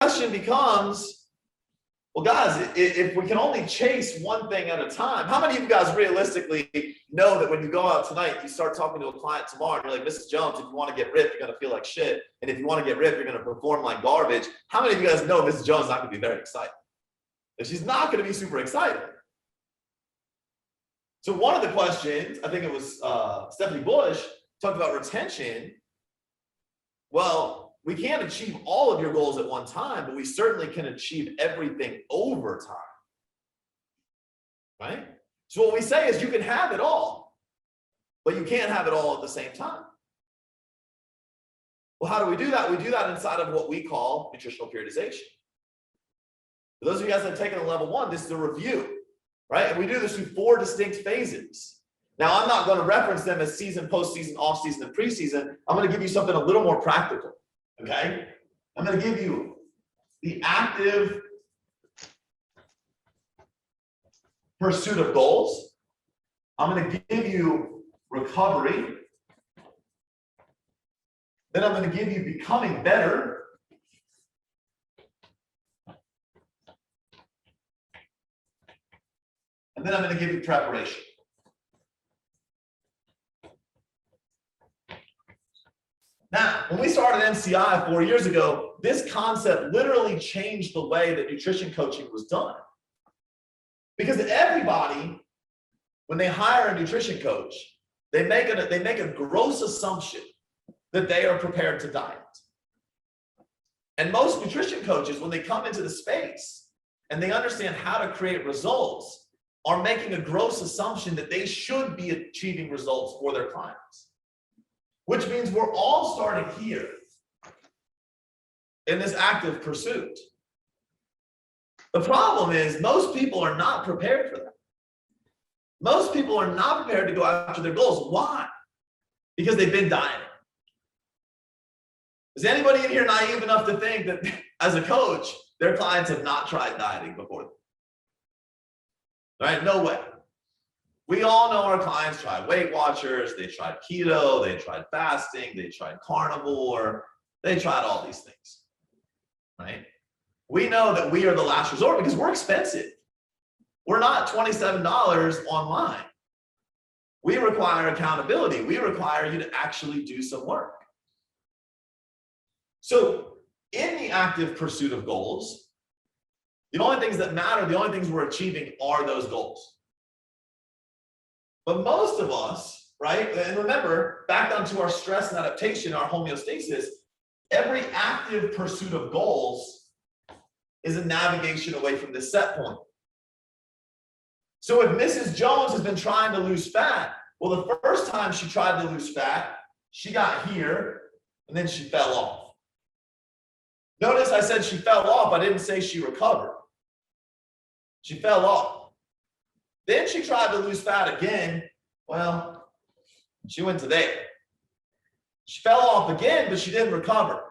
question becomes, well, guys, if we can only chase one thing at a time, how many of you guys realistically know that when you go out tonight, you start talking to a client tomorrow, and you're like, Mrs. Jones, if you want to get ripped, you're going to feel like shit. And if you want to get ripped, you're going to perform like garbage. How many of you guys know Mrs. Jones is not going to be very excited? And she's not going to be super excited. So one of the questions, I think it was Stephanie Bush, talked about retention. Well, we can't achieve all of your goals at one time, but we certainly can achieve everything over time, right? So what we say is you can have it all, but you can't have it all at the same time. Well, how do we do that? We do that inside of what we call nutritional periodization. For those of you guys that have taken a level 1, this is a review, right? And we do this through 4 distinct phases. Now, I'm not going to reference them as season, postseason, off-season, and preseason. I'm going to give you something a little more practical, okay? I'm going to give you the active pursuit of goals. I'm going to give you recovery. Then I'm going to give you becoming better. And then I'm going to give you preparation. Now, when we started NCI 4 years ago, this concept literally changed the way that nutrition coaching was done. Because everybody, when they hire a nutrition coach, they make a gross assumption that they are prepared to diet. And most nutrition coaches, when they come into the space and they understand how to create results, are making a gross assumption that they should be achieving results for their clients. Which means we're all starting here in this active pursuit. The problem is most people are not prepared for that. Most people are not prepared to go after their goals. Why? Because they've been dieting. Is anybody in here naive enough to think that as a coach, their clients have not tried dieting before them? All right, no way. We all know our clients tried Weight Watchers, they tried keto, they tried fasting, they tried carnivore, they tried all these things, right? We know that we are the last resort because we're expensive. We're not $27 online. We require accountability. We require you to actually do some work. So in the active pursuit of goals, the only things that matter, the only things we're achieving are those goals. But most of us, right, and remember, back down to our stress and adaptation, our homeostasis, every active pursuit of goals is a navigation away from this set point. So if Mrs. Jones has been trying to lose fat, well, the first time she tried to lose fat, she got here and then she fell off. Notice I said she fell off. I didn't say she recovered. She fell off. Then she tried to lose fat again. Well, she went to there. She fell off again, but she didn't recover.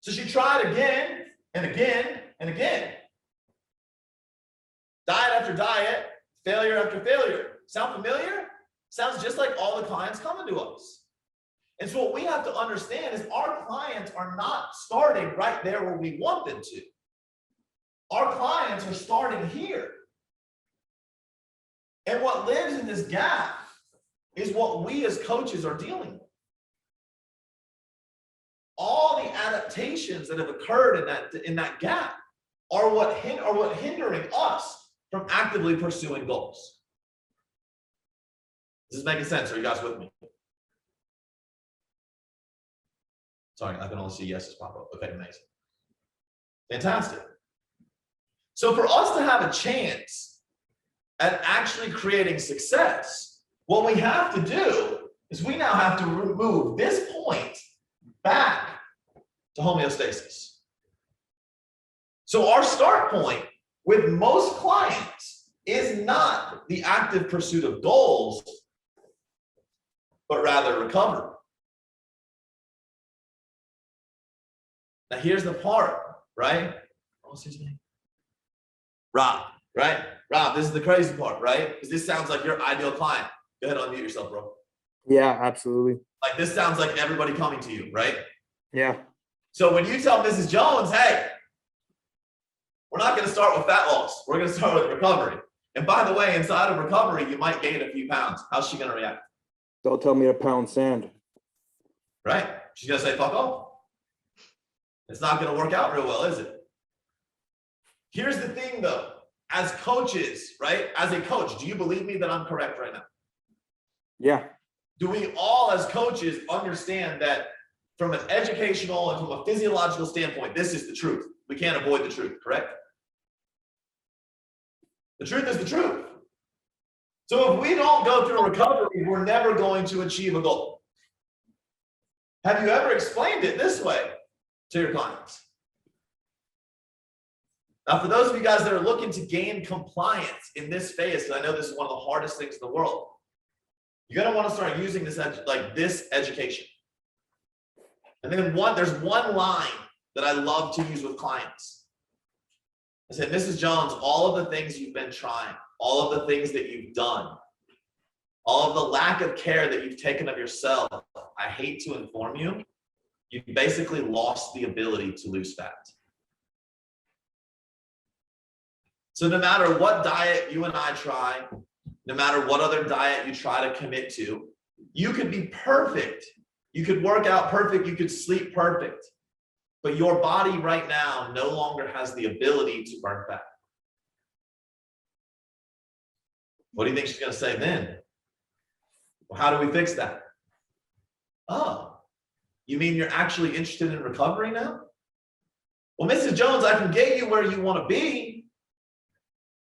So she tried again and again and again. Diet after diet, failure after failure. Sound familiar? Sounds just like all the clients coming to us. And so what we have to understand is our clients are not starting right there where we want them to. Our clients are starting here. And what lives in this gap is what we as coaches are dealing with. All the adaptations that have occurred in that gap are what hindering us from actively pursuing goals. This is making sense. Are you guys with me? Sorry, I can only see yeses pop up. Okay, amazing. Fantastic. So for us to have a chance at actually creating success, what we have to do is we now have to move this point back to homeostasis. So our start point with most clients is not the active pursuit of goals, but rather recovery. Now here's the part, right? What's his name? Rob, right? Rob, this is the crazy part, right? Because this sounds like your ideal client. Go ahead, unmute yourself, bro. Yeah, absolutely. Like this sounds like everybody coming to you, right? Yeah. So when you tell Mrs. Jones, hey, start with fat loss. We're going to start with recovery. And by the way, inside of recovery, you might gain a few pounds. How's she going to react? Don't tell me to pound sand. Right? She's going to say, fuck off. It's not going to work out real well, is it? Here's the thing, though. As coaches, right? As a coach, do you believe me that I'm correct right now? Yeah. Do we all, as coaches, understand that from an educational and from a physiological standpoint, this is the truth? We can't avoid the truth, correct? The truth is the truth. So if we don't go through recovery, we're never going to achieve a goal. Have you ever explained it this way to your clients? Now, for those of you guys that are looking to gain compliance in this phase, because I know this is one of the hardest things in the world, you're going to want to start using this education. And then there's one line that I love to use with clients. I said, Mrs. Jones, all of the things you've been trying, all of the things that you've done, all of the lack of care that you've taken of yourself, I hate to inform you, you've basically lost the ability to lose fat. So no matter what diet you and I try, no matter what other diet you try to commit to, you could be perfect. You could work out perfect. You could sleep perfect. But your body right now no longer has the ability to burn fat. What do you think she's going to say then? Well, how do we fix that? Oh, you mean you're actually interested in recovery now? Well, Mrs. Jones, I can get you where you want to be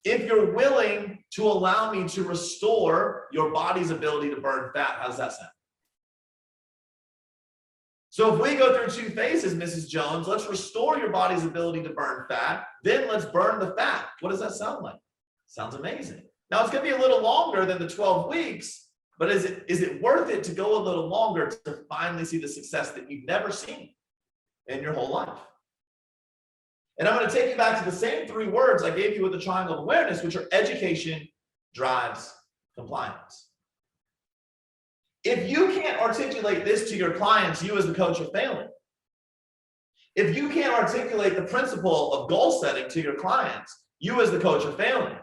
if you're willing to allow me to restore your body's ability to burn fat. How does that sound? So if we go through two phases, Mrs. Jones, let's restore your body's ability to burn fat. Then let's burn the fat. What does that sound like? Sounds amazing. Now it's going to be a little longer than the 12 weeks, but is it worth it to go a little longer to finally see the success that you've never seen in your whole life? And I'm going to take you back to the same three words I gave you with the triangle of awareness, which are education drives compliance. If you can't articulate this to your clients, you as the coach are failing. If you can't articulate the principle of goal setting to your clients, you as the coach are failing.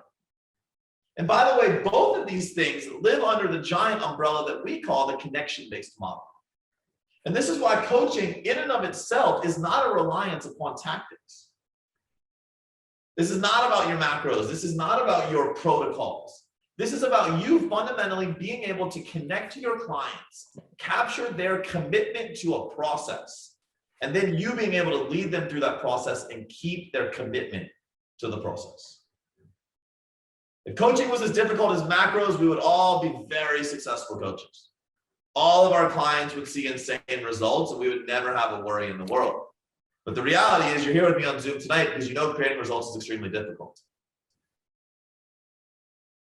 And by the way, both of these things live under the giant umbrella that we call the connection-based model. And this is why coaching in and of itself is not a reliance upon tactics. This is not about your macros. This is not about your protocols. This is about you fundamentally being able to connect to your clients, capture their commitment to a process, and then you being able to lead them through that process and keep their commitment to the process. If coaching was as difficult as macros, we would all be very successful coaches. All of our clients would see insane results and we would never have a worry in the world. But the reality is you're here with me on Zoom tonight because you know creating results is extremely difficult.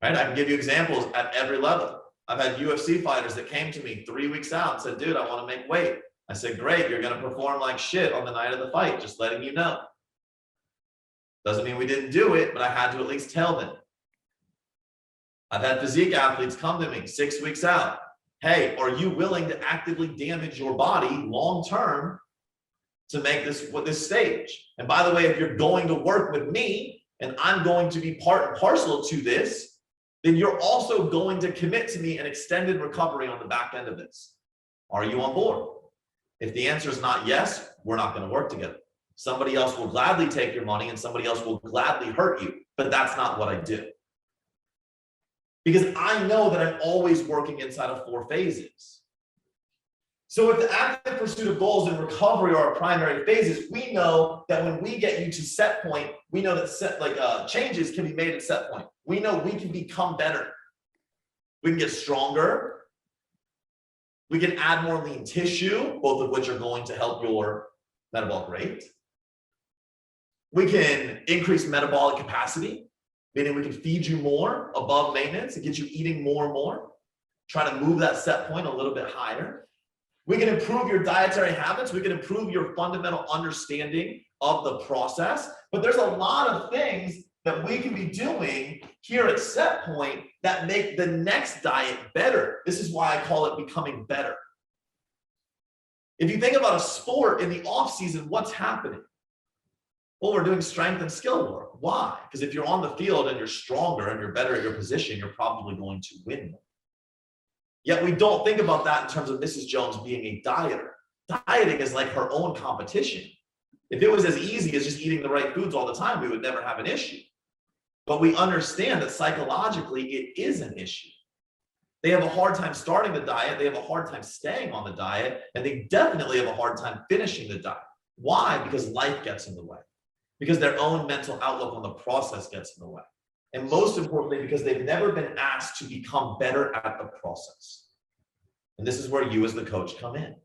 Right? I can give you examples at every level. I've had UFC fighters that came to me 3 weeks out and said, dude, I want to make weight. I said, great, you're going to perform like shit on the night of the fight, just letting you know. Doesn't mean we didn't do it, but I had to at least tell them. I've had physique athletes come to me 6 weeks out. Hey, are you willing to actively damage your body long-term to make this stage? And by the way, if you're going to work with me and I'm going to be part and parcel to this, then you're also going to commit to me an extended recovery on the back end of this. Are you on board? If the answer is not yes, we're not going to work together. Somebody else will gladly take your money and somebody else will gladly hurt you, but that's not what I do. Because I know that I'm always working inside of 4 phases. So if the active pursuit of goals and recovery are our primary phases, we know that when we get you to set point, we know that changes can be made at set point. We know we can become better. We can get stronger. We can add more lean tissue, both of which are going to help your metabolic rate. We can increase metabolic capacity, meaning we can feed you more above maintenance and get you eating more and more. Try to move that set point a little bit higher. We can improve your dietary habits. We can improve your fundamental understanding of the process. But there's a lot of things that we can be doing here at set point that make the next diet better. This is why I call it becoming better. If you think about a sport in the off season, what's happening? Well, we're doing strength and skill work. Why? Because if you're on the field and you're stronger and you're better at your position, you're probably going to win more. Yet we don't think about that in terms of Mrs. Jones being a dieter. Dieting is like her own competition. If it was as easy as just eating the right foods all the time, we would never have an issue. But we understand that psychologically it is an issue. They have a hard time starting the diet, they have a hard time staying on the diet, and they definitely have a hard time finishing the diet. Why? Because life gets in the way. Because their own mental outlook on the process gets in the way. And most importantly, because they've never been asked to become better at the process. And this is where you as the coach come in.